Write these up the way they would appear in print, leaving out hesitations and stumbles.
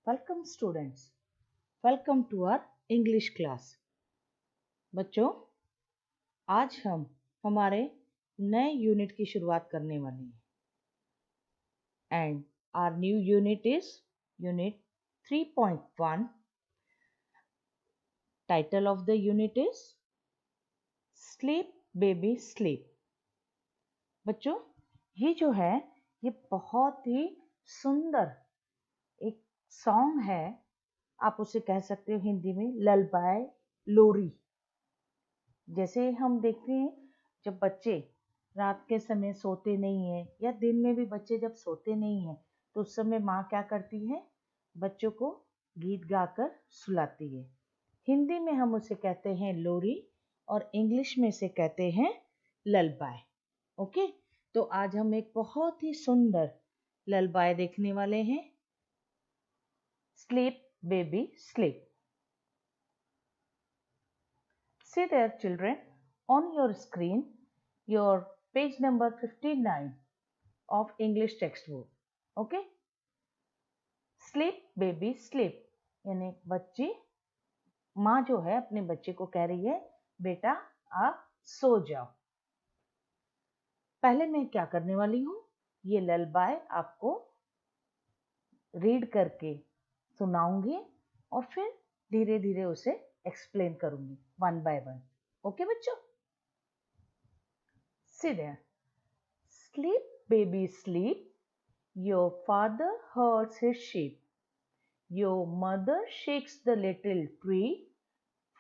Welcome students, welcome to our English class. बच्चों, आज हम हमारे नए यूनिट की शुरुआत करने वाले हैं and our new unit is unit 3.1। Title of the unit is sleep baby sleep. बच्चों, ये जो है ये बहुत ही सुंदर एक सॉन्ग है। आप उसे कह सकते हो हिंदी में ललबाय, लोरी। जैसे हम देखते हैं जब बच्चे रात के समय सोते नहीं हैं या दिन में भी बच्चे जब सोते नहीं हैं तो उस समय माँ क्या करती है, बच्चों को गीत गाकर सुलाती है। हिंदी में हम उसे कहते हैं लोरी और इंग्लिश में इसे कहते हैं ललबाय। ओके, तो आज हम एक बहुत ही सुंदर ललबाय देखने वाले हैं, sleep baby sleep. See there children, on your screen your page number 59 of English textbook. Okay, sleep baby sleep, यानी बच्ची, माँ जो है अपने बच्चे को कह रही है बेटा आप सो जाओ। पहले मैं क्या करने वाली हूँ, ये ललबाय आपको रीड करके सुनाऊंगी और फिर धीरे धीरे उसे एक्सप्लेन करूंगी वन बाय वन। ओके बच्चों, sit there. Sleep, baby, sleep. Your father herds his sheep. Your mother shakes the little tree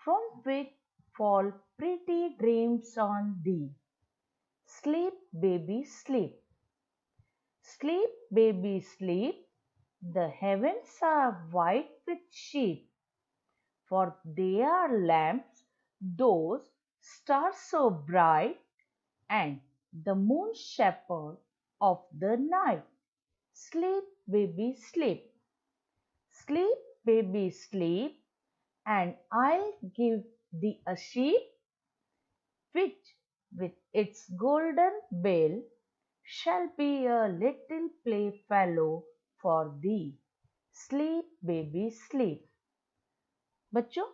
from which fall pretty dreams on thee. Sleep, baby, sleep. Sleep, baby, sleep. The heavens are white with sheep, for they are lamps, those stars so bright, and the moon shepherd of the night. Sleep, baby, sleep. Sleep, baby, sleep, and I'll give thee a sheep which, with its golden bell, shall be a little playfellow for thee. Sleep, baby, sleep. बच्चों,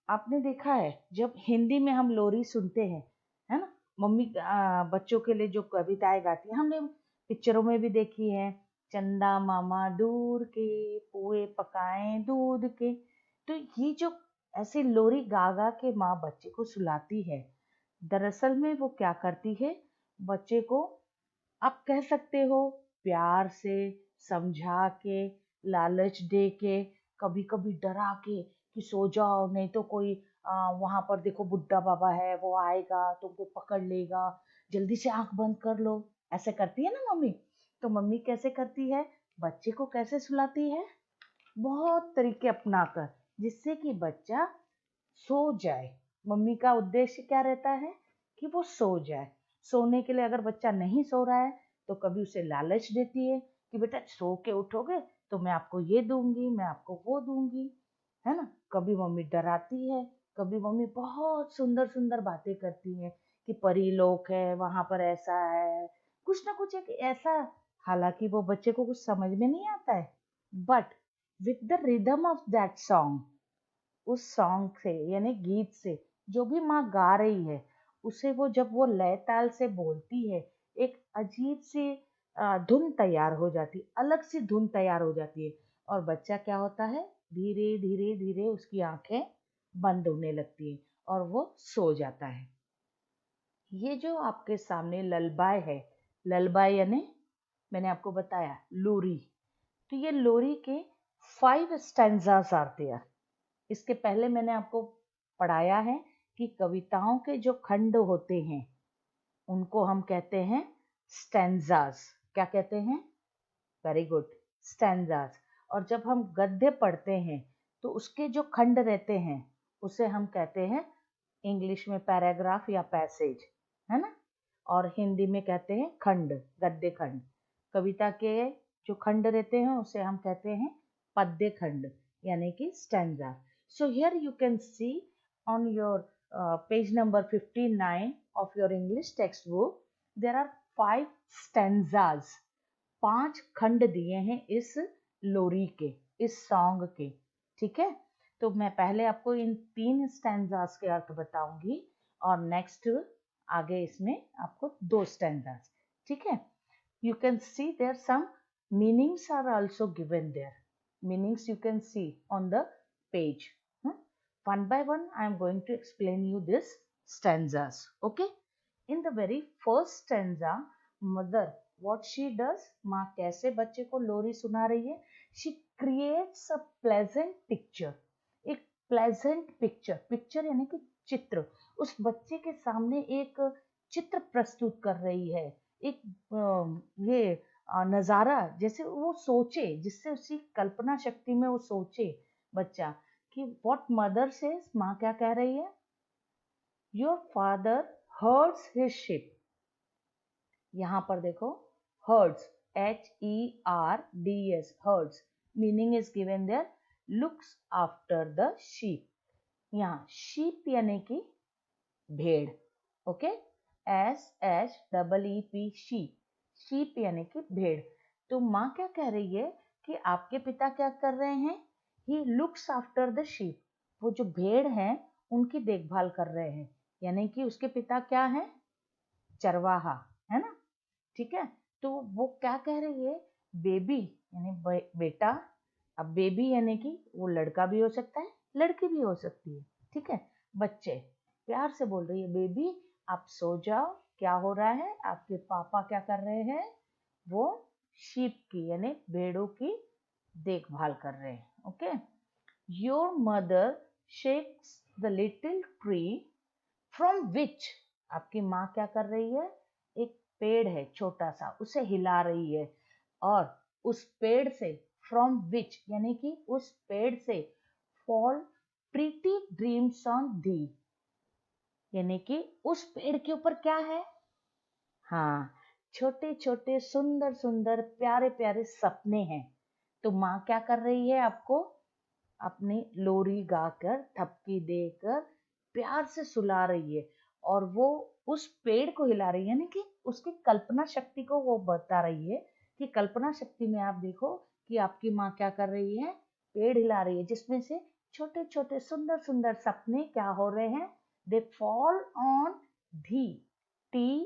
आपने देखा है जब हिंदी में हम लोरी सुनते हैं, है ना, मम्मी बच्चों के लिए जो कविताएं गाती है, हमने पिक्चरों में भी देखी है, चंदा मामा दूर के पुए पकाए दूध के। तो ये जो ऐसे लोरी गा गा के माँ बच्चे को सुलाती है, दरअसल में वो क्या करती है, बच्चे को आप कह सकते हो प्यार से समझा के, लालच दे के, कभी कभी डरा के कि सो जाओ नहीं तो कोई वहां पर देखो बुड्ढा बाबा है वो आएगा तुमको पकड़ लेगा, जल्दी से आंख बंद कर लो। ऐसे करती है ना मम्मी। तो मम्मी कैसे करती है, बच्चे को कैसे सुलाती है, बहुत तरीके अपनाकर, जिससे कि बच्चा सो जाए। मम्मी का उद्देश्य क्या रहता है कि वो सो जाए। सोने के लिए अगर बच्चा नहीं सो रहा है तो कभी उसे लालच देती है कि बेटा सो के उठोगे तो मैं आपको ये दूंगी, मैं आपको वो दूंगी, है ना। कभी मम्मी डराती है, कभी मम्मी बहुत सुंदर सुंदर बातें करती है कि परी लोक है वहां पर ऐसा है, कुछ ना कुछ एक ऐसा। हालांकि वो बच्चे को कुछ समझ में नहीं आता है, but with the rhythm of that song, उस सॉन्ग से यानी गीत से जो भी माँ गा रही है उसे वो जब वो लय ताल से बोलती है, एक अजीब सी धुन तैयार हो जाती, अलग सी धुन तैयार हो जाती है। और बच्चा क्या होता है, धीरे धीरे धीरे उसकी आंखें बंद होने लगती है और वो सो जाता है। ये जो आपके सामने ललबाय है, ललबाय यानी मैंने आपको बताया लोरी। तो ये लोरी के 5 स्टैंजास आर देयर। इसके पहले मैंने आपको पढ़ाया है कि कविताओं के जो खंड होते हैं उनको हम कहते हैं स्टैंजास। क्या कहते हैं, वेरी गुड, स्टैंजास। और जब हम गद्य पढ़ते हैं तो उसके जो खंड रहते हैं उसे हम कहते हैं इंग्लिश में पैराग्राफ या पैसेज, है ना। और हिंदी में कहते हैं खंड, गद्य खंड। कविता के जो खंड रहते हैं उसे हम कहते हैं पद्य खंड यानी कि stanza. So here you can see on your page number 59 of your English textbook, there are 5 stanzas, 5 खंड दिए हैं इस लोरी के, इस सॉन्ग के। ठीक है, तो मैं पहले आपको इन 3 स्टैंजास के अर्थ बताऊंगी और नेक्स्ट आगे इसमें आपको 2 स्टैंजास। ठीक है, you can see there some meanings are also given there. Meanings you can see on the page. One by one I am going to explain you this stanzas. Okay, in the very first stanza, mother what she does, माँ कैसे बच्चे को लोरी सुना रही है, she creates a pleasant picture. एक pleasant picture, picture यानी कि चित्र, उस बच्चे के सामने एक चित्र प्रस्तुत कर रही है, एक ये नज़ारा, जैसे वो सोचे, जिससे उसकी कल्पना शक्ति में वो सोचे बच्चा कि व्हाट मदर सेज, माँ क्या कह रही है, your father herds his ship. यहाँ पर देखो herds, HERDS, herds, meaning is given there, looks after the sheep. यहाँ शीप यानी कि भेड़, ओके, SHEEP, शीप, शीप यानी कि भेड़। तो माँ क्या कह रही है कि आपके पिता क्या कर रहे हैं, he looks after the sheep, वो जो भेड़ हैं उनकी देखभाल कर रहे हैं, यानी कि उसके पिता क्या हैं, चरवाहा, है ना। ठीक है, तो वो क्या कह रही है, बेबी यानी बेटा, अब बेबी यानी कि वो लड़का भी हो सकता है, लड़की भी हो सकती है। ठीक है, बच्चे प्यार से बोल रही है, बेबी आप सो जाओ, क्या हो रहा है, आपके पापा क्या कर रहे हैं, वो शीप की यानी भेड़ों की देखभाल कर रहे हैं। Okay, your mother shakes the little tree from which, आपकी माँ क्या कर रही है, एक पेड़ है छोटा सा, उसे हिला रही है, और उस पेड़ से, फ्रॉम विच यानी कि उस पेड़ से, fall pretty dreams on the, यानी कि उस पेड़ के ऊपर क्या है, हाँ, छोटे छोटे सुंदर सुंदर प्यारे प्यारे सपने हैं। तो माँ क्या कर रही है, आपको अपनी लोरी गाकर, थपकी देकर प्यार से सुला रही है, और वो उस पेड़ को हिला रही है, यानी कि उसकी कल्पना शक्ति को वो बता रही है कि कल्पना शक्ति में आप देखो कि आपकी माँ क्या कर रही है, पेड़ हिला रही है, जिसमें से छोटे छोटे सुंदर सुंदर सपने क्या हो रहे हैं, दे फॉल ऑन धी, THEE,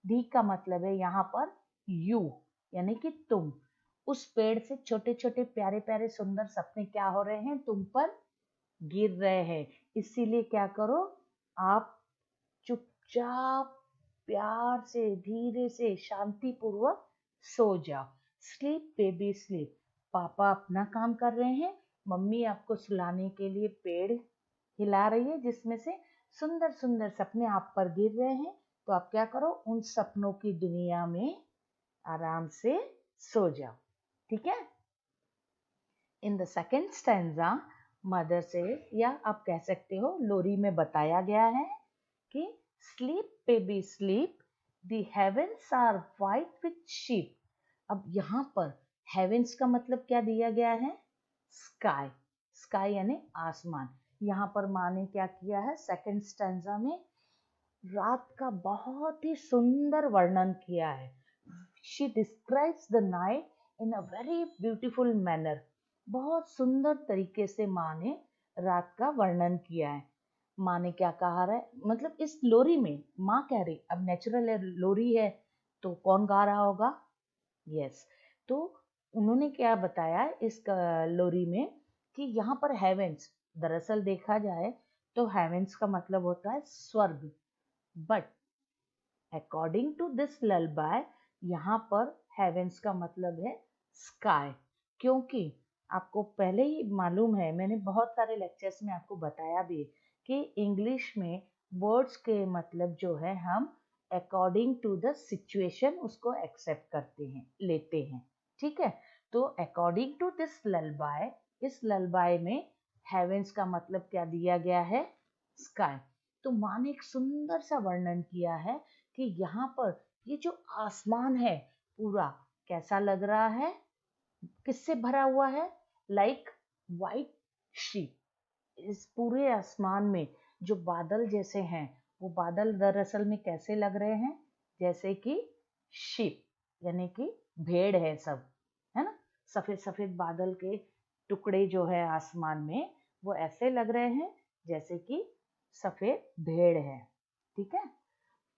धी का मतलब है यहाँ पर यू, यानी कि तुम, उस पेड़ से छोटे छोटे प्यारे प्यारे सुंदर सपने क्या हो रहे हैं, तुम पर गिर रहे हैं। इसीलिए क्या करो, आप चुपचाप प्यार से, धीरे से, शांति पूर्वक सो जाओ। स्लीप बेबी स्लीप, पापा अपना काम कर रहे हैं, मम्मी आपको सुलाने के लिए पेड़ हिला रही है, जिसमें से सुंदर सुंदर सपने आप पर गिर रहे हैं। तो आप क्या करो, उन सपनों की दुनिया में आराम से सो जाओ। ठीक है, in the second stanza mother से, या आप कह सकते हो लोरी में बताया गया है कि sleep baby sleep, the heavens are white with sheep. अब यहाँ पर हेवेंस का मतलब क्या दिया गया है, स्काई, स्काई यानी आसमान। यहाँ पर माँ ने क्या किया है, सेकेंड स्टैंजा में रात का बहुत ही सुंदर वर्णन किया है। She describes the night in a very beautiful manner, बहुत सुंदर तरीके से माँ ने रात का वर्णन किया है। माँ ने क्या कहा है, मतलब इस लोरी में माँ कह रही, अब नेचुरल लोरी है तो कौन गा रहा होगा, यस, तो उन्होंने क्या बताया इस लोरी में कि यहाँ पर हेवेंस, दरअसल देखा जाए तो हेवेंस का मतलब होता है स्वर्ग, but according to this lullaby यहाँ पर हेवेंस का मतलब है स्काई, क्योंकि आपको पहले ही मालूम है, मैंने बहुत सारे लेक्चर्स में आपको बताया भी कि इंग्लिश में वर्ड्स के मतलब जो है हम अकॉर्डिंग टू द सिचुएशन उसको एक्सेप्ट करते हैं, लेते हैं। ठीक है, तो अकॉर्डिंग टू दिस ललबाय, इस ललबाय में हेवेंस का मतलब क्या दिया गया है, स्काई। तो माँ ने एक सुंदर सा वर्णन किया है कि यहाँ पर ये जो आसमान है पूरा कैसा लग रहा है, किससे भरा हुआ है, लाइक वाइट शीप। इस पूरे आसमान में जो बादल जैसे हैं, वो बादल दरअसल में कैसे लग रहे हैं, जैसे कि शीप यानी कि भेड़ है सब, है ना। सफेद सफेद बादल के टुकड़े जो है आसमान में वो ऐसे लग रहे हैं जैसे कि सफेद भेड़ है, ठीक है।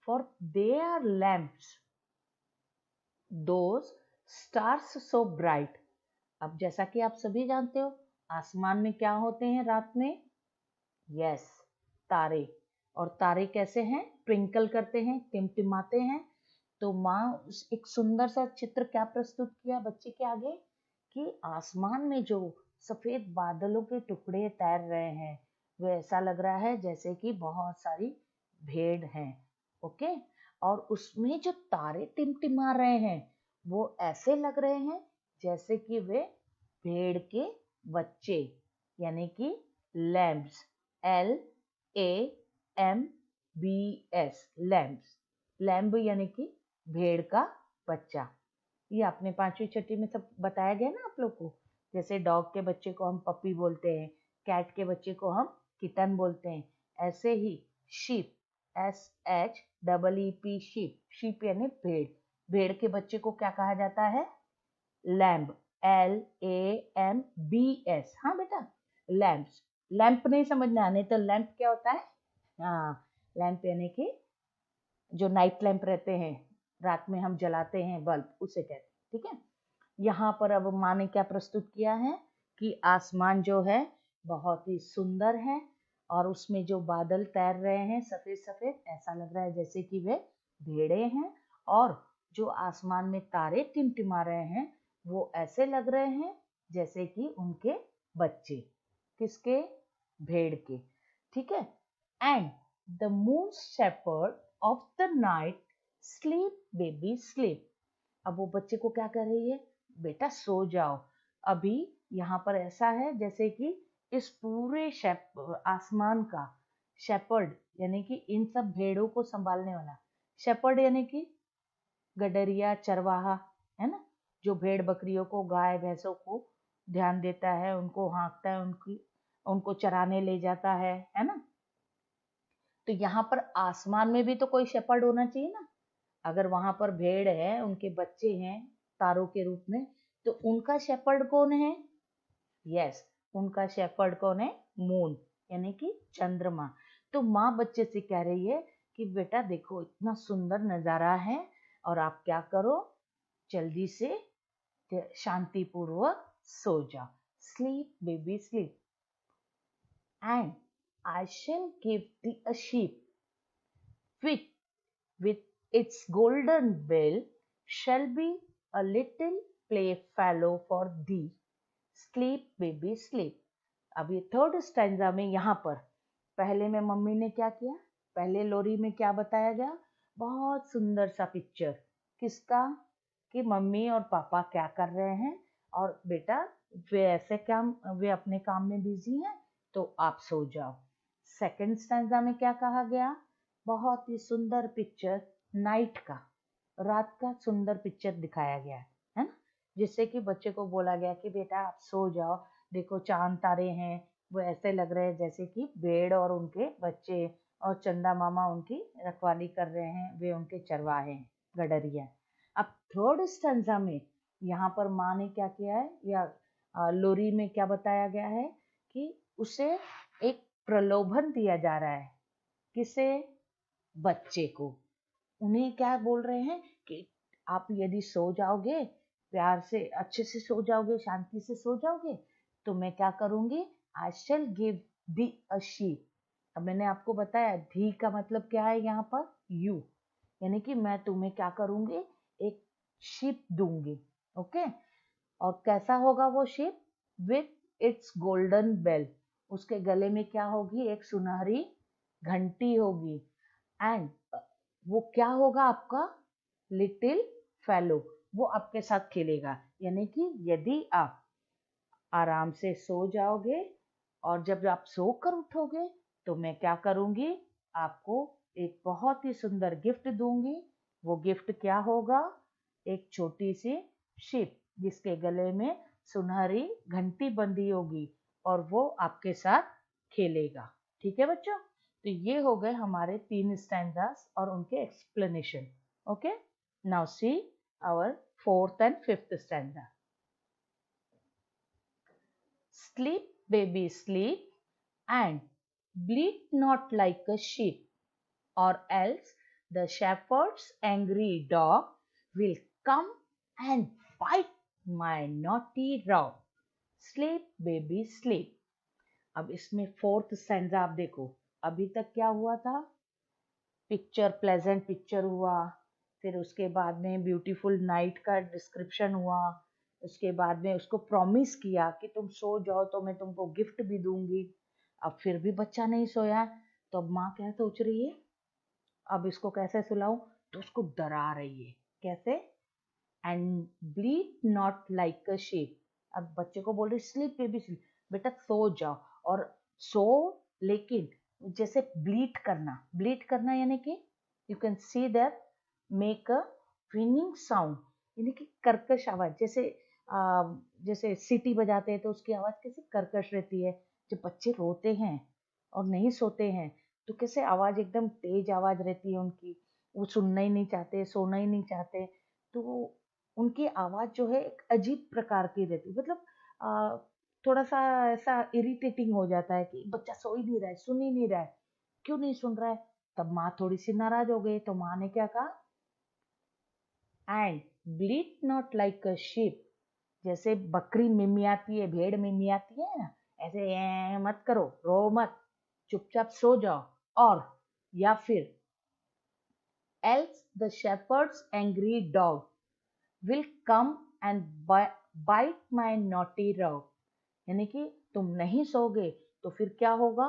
For they are lamps those stars so bright. अब जैसा कि आप सभी जानते हो आसमान में क्या होते हैं रात में? यस, तारे। और तारे कैसे हैं? ट्विंकल करते हैं, टिमटिमाते हैं। तो माँ एक सुंदर सा चित्र क्या प्रस्तुत किया बच्चे के आगे कि आसमान में जो सफेद बादलों के टुकड़े तैर रहे हैं वो ऐसा लग रहा है जैसे कि बहुत सारी भेड़ हैं, ओके। और उसमें जो तारे टिमटिमा रहे हैं वो ऐसे लग रहे हैं जैसे कि वे भेड़ के बच्चे, यानी कि लैम्ब्स, LAMBS, लैम्ब्स। लैम्ब यानी कि भेड़ का बच्चा। ये आपने पांचवी छठी में सब बताया गया ना आप लोग को। जैसे डॉग के बच्चे को हम पपी बोलते हैं, कैट के बच्चे को हम किटन बोलते हैं, ऐसे ही शीप, SHEEP, शीप, शीप यानी भेड़। भेड़ के बच्चे को क्या कहा जाता है? Lamb, LAMBS। हाँ बेटा, लैम्प्स। लैंप नहीं समझना आने तो लैंप क्या होता है? हाँ, लैंप यानी कि जो नाइट लैंप रहते हैं रात में हम जलाते हैं बल्ब, उसे कहते हैं, ठीक है। यहाँ पर अब माँ ने क्या प्रस्तुत किया है कि आसमान जो है बहुत ही सुंदर है और उसमें जो बादल तैर रहे हैं सफेद सफेद, ऐसा लग रहा है जैसे कि वे भेड़े हैं। और जो आसमान में तारे टिमटिमा रहे हैं वो ऐसे लग रहे हैं जैसे कि उनके बच्चे। किसके? भेड़ के, ठीक है। And the moon shepherd of the night sleep baby sleep. अब वो बच्चे को क्या कर रही है? बेटा सो जाओ। अभी यहाँ पर ऐसा है जैसे कि इस पूरे आसमान का शेपर्ड यानी कि इन सब भेड़ों को संभालने वाला, शेपर्ड यानी कि गडरिया, चरवाहा, है ना, जो भेड़ बकरियों को, गाय भैंसों को ध्यान देता है, उनको हाँकता है, उनको चराने ले जाता है ना। तो यहाँ पर आसमान में भी तो कोई शेपर्ड होना चाहिए ना। अगर वहां पर भेड़ है, उनके बच्चे हैं तारों के रूप में, तो उनका शेपर्ड कौन है? यस, उनका शेपर्ड कौन है? मून, यानी कि चंद्रमा। तो माँ बच्चे से कह रही है कि बेटा देखो इतना सुंदर नजारा है और आप क्या करो, जल्दी से शांति पूर्वक सो जाओ। Sleep baby sleep and I shall give thee a sheep which with its golden bell shall be a little playfellow for thee. Sleep baby sleep. अब ये थर्ड स्टैंजा में यहाँ पर पहले में मम्मी ने क्या किया? पहले लोरी में क्या बताया गया? बहुत सुंदर सा पिक्चर। किसका? कि मम्मी और पापा क्या कर रहे हैं और बेटा वे अपने काम में बिजी हैं तो आप सो जाओ। सेकंड स्टैंजा में क्या कहा गया? बहुत ही सुंदर पिक्चर नाइट का, रात का सुंदर पिक्चर दिखाया गया है ना, जिससे कि बच्चे को बोला गया कि बेटा आप सो जाओ, देखो चांद तारे हैं वो ऐसे लग रहे हैं जैसे कि भेड़ और उनके बच्चे और चंदा मामा उनकी रखवाली कर रहे हैं, वे उनके चरवाहे हैं, गडरिया। अब थर्ड स्टैंजा में यहाँ पर माँ ने क्या किया है या लोरी में क्या बताया गया है कि उसे एक प्रलोभन दिया जा रहा है। किसे? बच्चे को। उन्हें क्या बोल रहे हैं कि आप यदि सो जाओगे, प्यार से अच्छे से सो जाओगे, शांति से सो जाओगे, तो मैं क्या करूंगी? I shall give the a sheep. अब मैंने आपको बताया धी का मतलब क्या है यहाँ पर? यू, यानी कि मैं तुम्हें क्या करूंगी? एक शीप दूंगी, ओके। और कैसा होगा वो sheep? With its golden bell, उसके गले में क्या होगी? एक सुनहरी घंटी होगी। एंड वो क्या होगा आपका? लिटिल फेलो, वो आपके साथ खेलेगा। यानी कि यदि आप आराम से सो जाओगे और जब आप सो कर उठोगे तो मैं क्या करूंगी? आपको एक बहुत ही सुंदर गिफ्ट दूंगी। वो गिफ्ट क्या होगा? एक छोटी सी शिप जिसके गले में सुनहरी घंटी बंधी होगी और वो आपके साथ खेलेगा। ठीक है बच्चों, तो ये हो गए हमारे 3 स्टैंजास और उनके explanation. Okay, now see our 4th and 5th stanza. Sleep, baby, sleep, and bleat not like a sheep, or else the shepherd's angry dog will come and bite my naughty dog. Sleep, baby, sleep. अब इसमें fourth stanza आप देखो, अभी तक क्या हुआ था? Picture, pleasant picture हुआ, फिर उसके बाद में ब्यूटीफुल नाइट का डिस्क्रिप्शन हुआ, उसके बाद में उसको प्रॉमिस किया कि तुम सो जाओ तो मैं तुमको गिफ्ट भी दूंगी। अब फिर भी बच्चा नहीं सोया, तो अब माँ क्या सोच रही है, अब इसको कैसे सुलाऊं? तो उसको डरा रही है। कैसे? And bleat not like a sheep. अब बच्चे को बोल रही स्लीप बेबी स्लीप, बेटा सो जाओ। और सो, लेकिन जैसे ब्लीट करना यानी कि you can see that make a winning sound, यानी कि कर्कश आवाज। जैसे सीटी बजाते हैं तो उसकी आवाज कैसे कर्कश रहती है। जब बच्चे रोते हैं और नहीं सोते हैं तो कैसे आवाज एकदम तेज आवाज रहती है उनकी, वो सुनना ही नहीं चाहते, सोना ही नहीं चाहते, तो उनकी आवाज जो है एक अजीब प्रकार की रहती है। मतलब आ, थोड़ा सा ऐसा इरिटेटिंग हो जाता है कि बच्चा सो ही नहीं रहा है, सुन ही नहीं रहा है, क्यों नहीं सुन रहा है। तब माँ थोड़ी सी नाराज हो गई, तो माँ ने क्या कहा, and bleat not like a sheep. जैसे बकरी मिमियाती है, भेड़ मिमियाती है ना, ऐसे मत करो, रो मत, चुपचाप सो जाओ। और या फिर else the shepherd's angry dog will come and bite my naughty dog। यानी कि तुम नहीं सोगे तो फिर क्या होगा,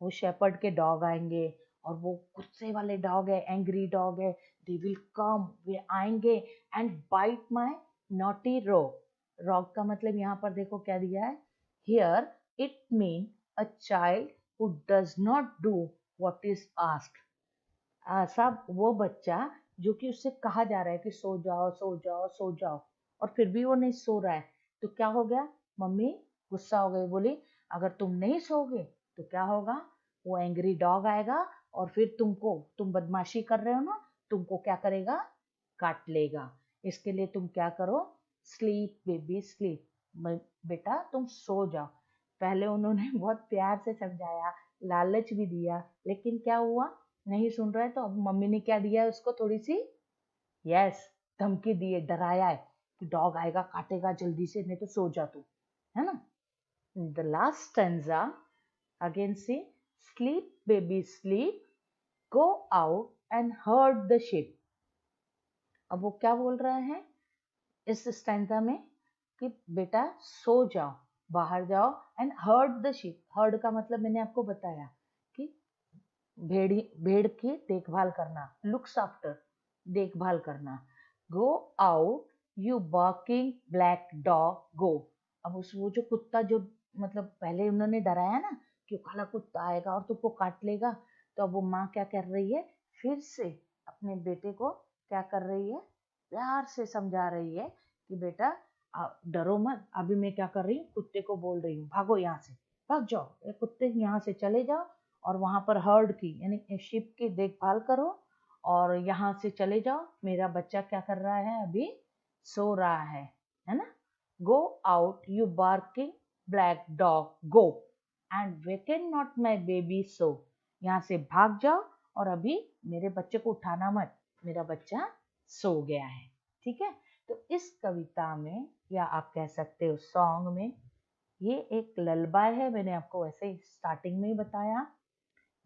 वो शेपर्ड के डॉग आएंगे, और वो गुस्से वाले डॉग है, एंग्री डॉग है, दे विल कम, वे आएंगे and bite my naughty rogue. Rogue का मतलब यहाँ पर देखो क्या दिया है, here it mean a child who does not do what is asked. सब वो बच्चा जो कि उससे कहा जा रहा है कि सो जाओ सो जाओ सो जाओ, और फिर भी वो नहीं सो रहा है, तो क्या हो गया, मम्मी गुस्सा हो गई, बोली अगर तुम नहीं सोगे तो क्या होगा, वो एंग्री डॉग आएगा और फिर तुम बदमाशी कर रहे हो ना, तुमको क्या करेगा, काट लेगा। इसके लिए तुम क्या करो, स्लीप बेबी स्लीप, बेटा तुम सो जाओ। पहले उन्होंने बहुत प्यार से समझाया, लालच भी दिया, लेकिन क्या हुआ, नहीं सुन रहा है, तो अब मम्मी ने क्या दिया है उसको, थोड़ी सी, यस, धमकी दी है, डराया है कि डॉग आएगा काटेगा, जल्दी से, नहीं तो सो जा तू, है ना। The last stanza again see, sleep baby sleep, go out and herd the sheep. अब वो क्या बोल रहा है इस स्टैंजा में, कि बेटा सो जाओ, बाहर जाओ, and herd the sheep. Heard का मतलब मैंने आपको बताया कि भेड़ की देखभाल करना, लुक्स आफ्टर, देखभाल करना। Go out you barking black dog go. अब उस वो जो कुत्ता, जो मतलब पहले उन्होंने डराया ना कि काला कुत्ता आएगा और तुमको काट लेगा, तो अब वो माँ क्या कर रही है, फिर से अपने बेटे को क्या कर रही है, प्यार से समझा रही है कि बेटा डरो मत। अभी मैं क्या कर रही हूँ, कुत्ते को बोल रही हूँ भागो यहाँ से, भाग जाओ, ये कुत्ते यहाँ से चले जाओ, और वहां पर हर्ड की यानी शिप की देखभाल करो, और यहाँ से चले जाओ, मेरा बच्चा क्या कर रहा है, अभी सो रहा है ना। गो out you barking black dog go and woken not my baby सो। यहाँ से भाग जाओ और अभी मेरे बच्चे को उठाना मत, मेरा बच्चा सो गया है। ठीक है, तो इस कविता में, या आप कह सकते हो सॉन्ग में, ये एक ललबाय है, मैंने आपको वैसे ही स्टार्टिंग में ही बताया।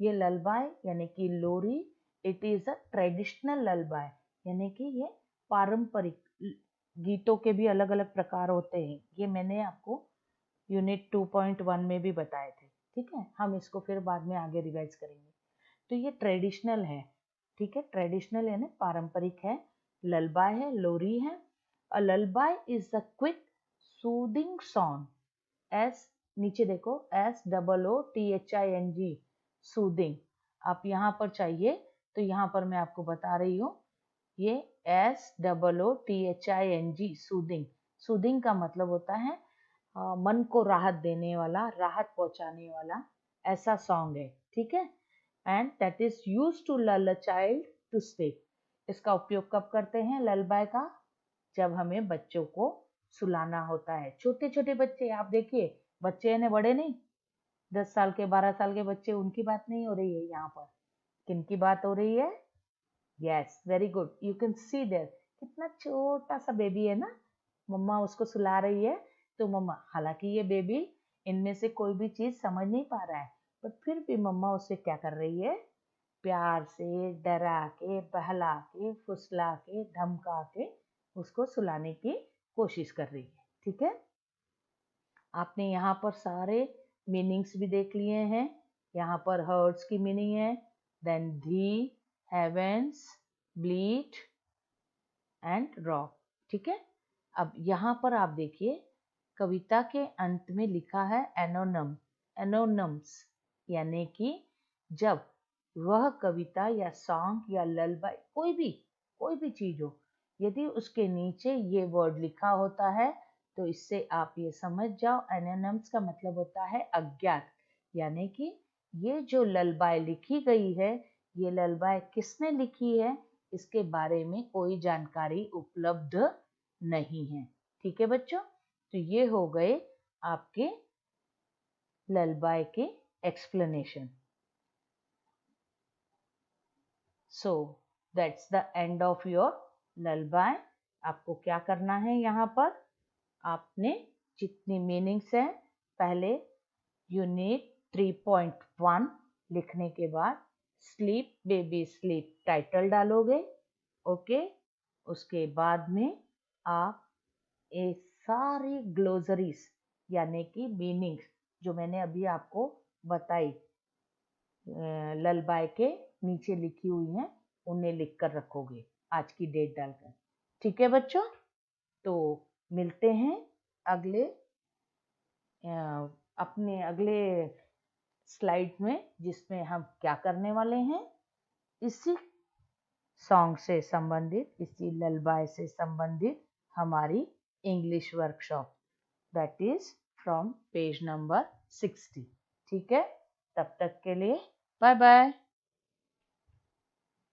ये ललबाय यानी कि लोरी, it is a traditional lullaby, यानी कि ये पारंपरिक गीतों के भी अलग अलग प्रकार होते हैं, ये मैंने आपको यूनिट 2.1 में भी बताए थे। ठीक है, हम इसको फिर बाद में आगे रिवाइज करेंगे। तो ये ट्रेडिशनल है, ठीक है, ट्रेडिशनल यानी पारंपरिक है, ललबाय है, लोरी है। A lullaby is the quick soothing song, S, नीचे देखो, SOOTHING, सूदिंग। आप यहाँ पर चाहिए तो यहाँ पर मैं आपको बता रही हूँ, ये SOOTHING, सूदिंग। सूदिंग का मतलब होता है मन को राहत देने वाला, राहत पहुंचाने वाला, ऐसा सॉन्ग है। ठीक है, and that is use to lull a child to sleep. इसका उपयोग कब करते हैं ललबाय का, जब हमें बच्चों को सुलाना होता है। छोटे छोटे बच्चे आप देखिए, बच्चे हैं ना, बड़े नहीं, 10 साल के 12 साल के बच्चे, उनकी बात नहीं हो रही है यहाँ पर। किनकी बात हो रही है? Yes, very good, you can see there, कितना छोटा सा बेबी है ना, मम्मा उसको सुला रही है। तो मम्मा, हालांकि ये बेबी इनमें से कोई भी चीज समझ नहीं पा रहा है, बट फिर भी मम्मा उससे क्या कर रही है? प्यार से डरा के, बहला के, फुसला के, धमका के उसको सुलाने की कोशिश कर रही है। ठीक है, आपने यहाँ पर सारे मीनिंग्स भी देख लिए हैं। यहाँ पर हर्ट्स की मीनिंग है, देन धी, हेवेंस, ब्लीट एंड रॉक। ठीक है, अब यहाँ पर आप देखिए, कविता के अंत में लिखा है एनोनम, एनोनम्स, यानी कि जब वह कविता या सॉन्ग या ललबाई कोई भी चीज हो, यदि उसके नीचे ये वर्ड लिखा होता है तो इससे आप ये समझ जाओ, एनोनम्स का मतलब होता है अज्ञात, यानी कि ये जो ललबाई लिखी गई है, ये ललबाई किसने लिखी है, इसके बारे में कोई जानकारी उपलब्ध नहीं है। ठीक है बच्चों, तो ये हो गए आपके ललबाई के explanation. So that's the end of your lullaby. आपको क्या करना है, यहाँ पर आपने जितनी मीनिंग्स हैं, पहले यूनिट 3.1 लिखने के बाद स्लीप बेबी स्लीप टाइटल डालोगे। ओके, उसके बाद में आप ये सारी ग्लोसरीज यानी कि मीनिंग्स जो मैंने अभी आपको बताई ललबाई के नीचे लिखी हुई हैं, उन्हें लिख कर रखोगे आज की डेट डालकर। ठीक है बच्चों, तो मिलते हैं अगले अपने अगले स्लाइड में, जिसमें हम क्या करने वाले हैं, इसी सॉन्ग से संबंधित, इसी ललबाई से संबंधित हमारी English workshop, that is from page number 60। ठीक है, तब तक के लिए बाय बाय।